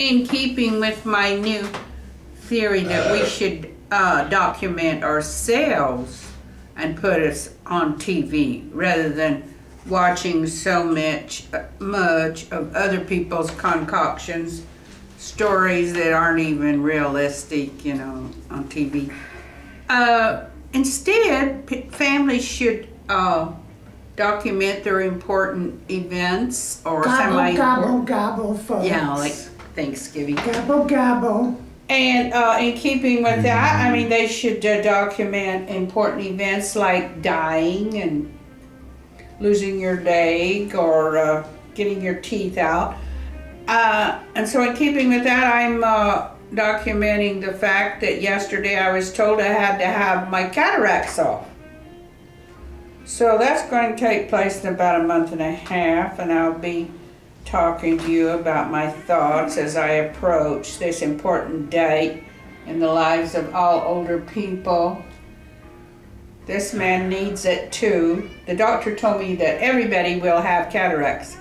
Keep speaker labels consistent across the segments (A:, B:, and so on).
A: in keeping with my new theory that we should document ourselves and put us on TV rather than watching so much of other people's concoctions, stories that aren't even realistic, you know, on TV. Instead, families should document their important events or
B: gobble, gobble, gobble, folks.
A: Yeah, like Thanksgiving.
B: Gobble, gobble.
A: And in keeping with that, I mean, they should document important events like dying and losing your leg or getting your teeth out. And so in keeping with that, I'm documenting the fact that yesterday I was told I had to have my cataracts off. So that's going to take place in about a month and a half, and I'll be talking to you about my thoughts as I approach this important date in the lives of all older people. This man needs it too. The doctor told me that everybody will have cataracts.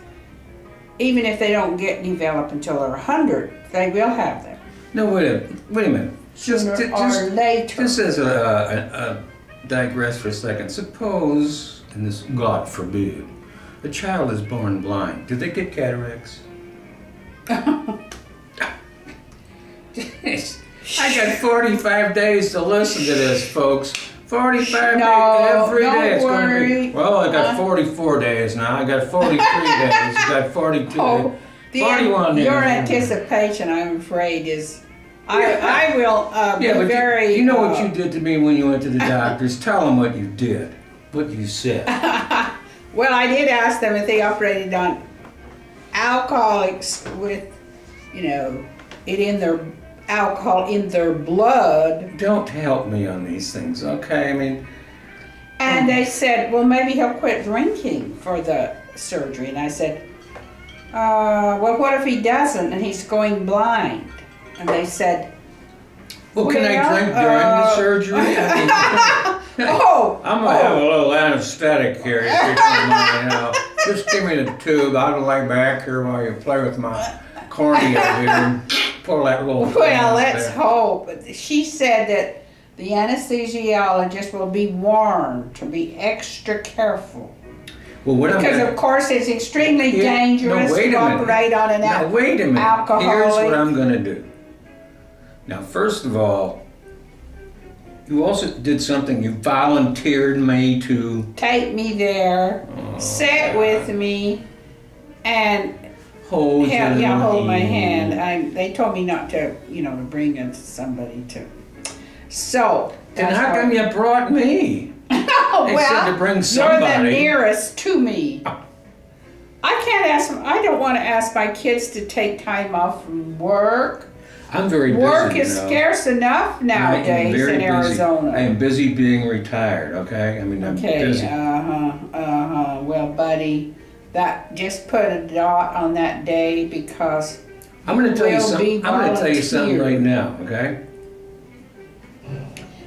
A: Even if they don't get developed until they're 100, they will have them.
C: No, wait a minute. Just
A: later.
C: Just as a digress for a second. Suppose, and this God forbid, a child is born blind. Do they get cataracts? I got 45 days to listen to this, folks. 45 days every day. It's going to be, well, I got 44 days now. I got 43 days. I got 42 days. 41 days.
A: Your anticipation, I'm afraid, is... I will be very...
C: You know what you did to me when you went to the doctors? Tell them what you did. What you said.
A: Well, I did ask them if they operated on alcoholics with, you know, alcohol in their blood.
C: Don't help me on these things, okay? I mean...
A: And they said, well, maybe he'll quit drinking for the surgery. And I said, well, what if he doesn't and he's going blind? And they said,
C: well, can I drink during the surgery? I mean, I'm going to have a little anesthetic here, if you don't mind, you know. Just give me the tube. I'll lay back here while you play with my cornea here and pull that little thing
A: well, let's
C: there.
A: hope. She said that the anesthesiologist will be warned to be extra careful.
C: Well,
A: because of course it's extremely dangerous to operate on an alcoholic.
C: Wait a minute. Here's what I'm going to do. Now, first of all, you also did something. You volunteered me to...
A: Take me there, sit with me, and...
C: Hold
A: my hand. They told me not to, you know, to bring in somebody to... So...
C: Then how come you brought me? They said to bring somebody.
A: You're the nearest to me. I can't ask... I don't want to ask my kids to take time off from work.
C: I'm very busy.
A: Work is scarce enough nowadays in Arizona.
C: I am busy being retired, okay? I mean, I'm busy.
A: Well, buddy, just put a dot on that day because
C: I'm going to tell you something. I'm going to tell you something right now, okay?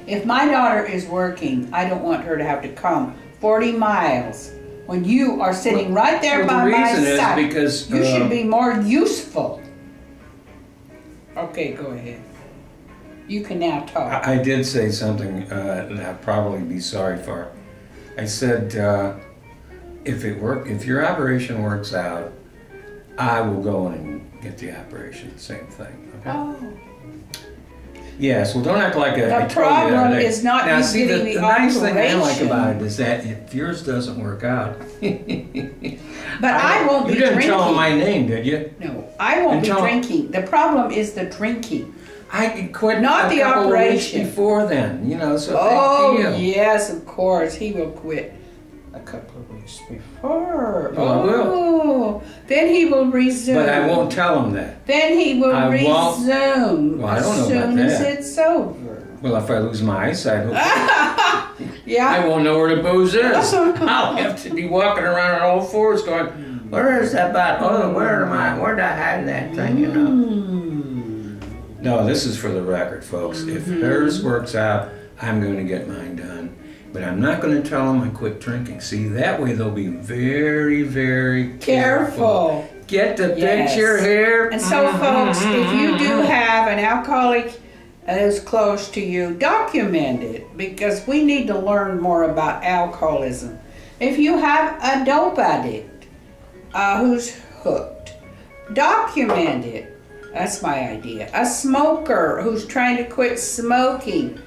A: If my daughter is working, I don't want her to have to come 40 miles when you are sitting right there by my side. The reason is because you should be more useful. Okay, go ahead. You can now talk.
C: I did say something that I'd probably be sorry for. I said, if your operation works out, I will go and get the operation. Same thing. Okay?
A: Oh.
C: Yes. Well, don't act like
A: the problem is not you getting the operation. The nice thing I like about it is that if yours doesn't work out. But I won't be drinking.
C: You didn't tell them my name, did you?
A: No, I won't be drinking. The problem is the drinking.
C: I could quit
A: not the operation.
C: Before then, you know. So
A: yes, of course he will quit a couple of weeks before.
C: Well, I will.
A: Then he will resume.
C: But I won't tell him that.
A: Then he will resume.
C: Well, I don't know about that.
A: As soon as it's over.
C: Well, if I lose my eyesight,
A: yeah.
C: I won't know where the booze is. I'll have to be walking around on all fours going, where is that bottle? Oh, where did I hide that thing, you know? No, this is for the record, folks. If hers works out, I'm going to get mine done. But I'm not going to tell them I quit drinking. See, that way they'll be very, very careful. Get the
A: Yes.
C: picture here.
A: And so, folks, if you do have an alcoholic as close to you, document it, because we need to learn more about alcoholism. If you have a dope addict who's hooked, document it. That's my idea. A smoker who's trying to quit smoking.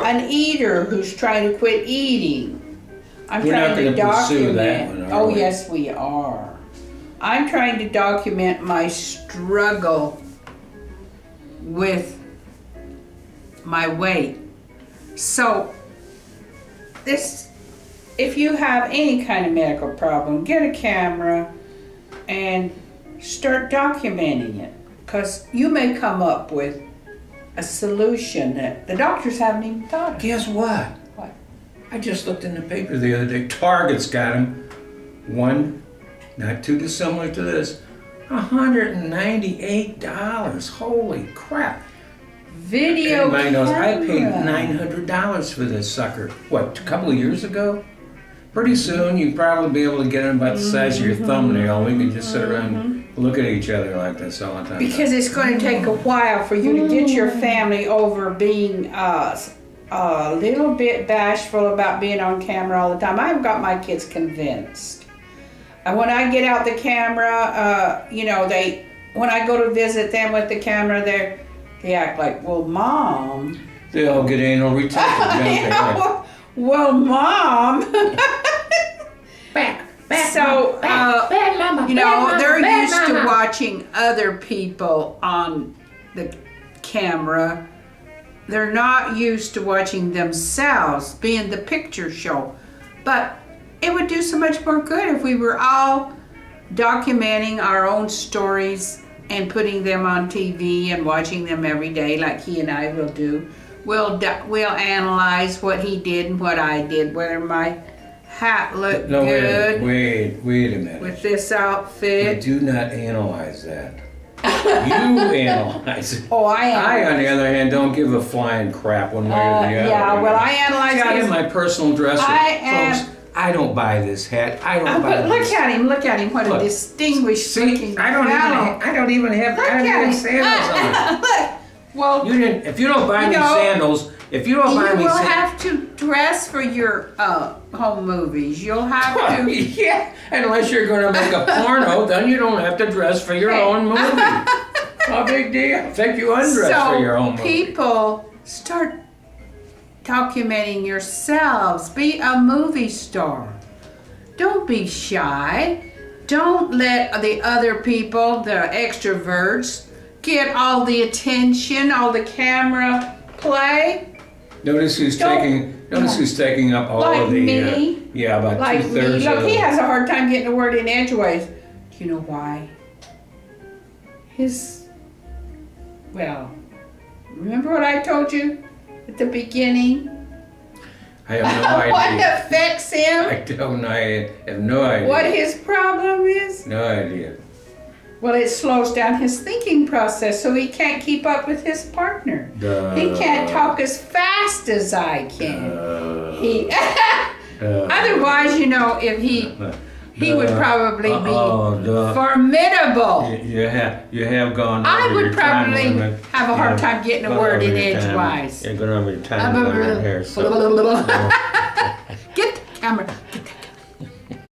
A: An eater who's trying to quit eating. I'm
C: We're not
A: trying to
C: gonna pursue that
A: document.
C: one, are
A: Oh,
C: we?
A: yes, we are. I'm trying to document my struggle with my weight. So, if you have any kind of medical problem, get a camera and start documenting it, because you may come up with a solution that the doctors haven't even thought of.
C: Guess what?
A: What?
C: I just looked in the paper the other day. Target's got them. One, not too dissimilar to this, $198. Holy crap.
A: Video
C: Everybody knows I
A: camera.
C: paid $900 for this sucker. What, a couple of years ago? Pretty soon you'd probably be able to get them about the size of your thumbnail. We can just sit around and look at each other like this all the time.
A: Because it's going to take a while for you to get your family over being a little bit bashful about being on camera all the time. I've got my kids convinced. And when I get out the camera, when I go to visit them with the camera, they act like, well, Mom.
C: They all get anal retention, don't they?
A: Yeah, well, Mom. So, they're used to watching other people on the camera. They're not used to watching themselves being the picture show. But it would do so much more good if we were all documenting our own stories and putting them on TV and watching them every day like he and I will do. We'll analyze what he did and what I did, whether my hat looked good
C: Wait a minute.
A: with this
C: I
A: outfit.
C: do not analyze that. You analyze it.
A: Oh, I
C: I,
A: am.
C: on the other hand, don't give a flying crap one way or the other.
A: Yeah, well, I analyze
C: See, I
A: his.
C: have my personal dresser.
A: I am-
C: Folks, I don't buy this hat. I don't buy
A: But look
C: this.
A: at him! Look at him! What a
C: Look.
A: distinguished
C: See,
A: looking
C: I don't even have
A: Look at him!
C: sandals on.
A: Look. Well,
C: You didn't. If you don't buy me
A: know,
C: sandals, if you don't buy
A: you
C: me
A: will
C: sandals,
A: have to dress for your home movies. You'll have to.
C: yeah. Unless you're going to make a porno, then you don't have to dress for your own movie. No big deal. Think you undress for your own movie.
A: People start documenting yourselves. Be a movie star. Don't be shy. Don't let the other people, the extroverts, get all the attention, all the camera play.
C: Notice who's taking up all
A: Like
C: of the
A: me.
C: about
A: Like me.
C: 2/3
A: Look,
C: of
A: he
C: the.
A: has a hard time getting a word in edgeways. Do you know why? Remember what I told you at the beginning?
C: I have no idea.
A: What affects him?
C: I don't know. I have no idea.
A: What his problem is?
C: No idea.
A: Well, it slows down his thinking process, so he can't keep up with his partner.
C: Duh.
A: He can't talk as fast as I can. Otherwise, if he would probably be formidable.
C: You have gone.
A: I
C: over
A: would
C: your time
A: probably
C: limit.
A: have a hard time getting a
C: Gone
A: word
C: over
A: in
C: your time-
A: edgewise.
C: You're going over your time limit here. So.
A: Get the camera.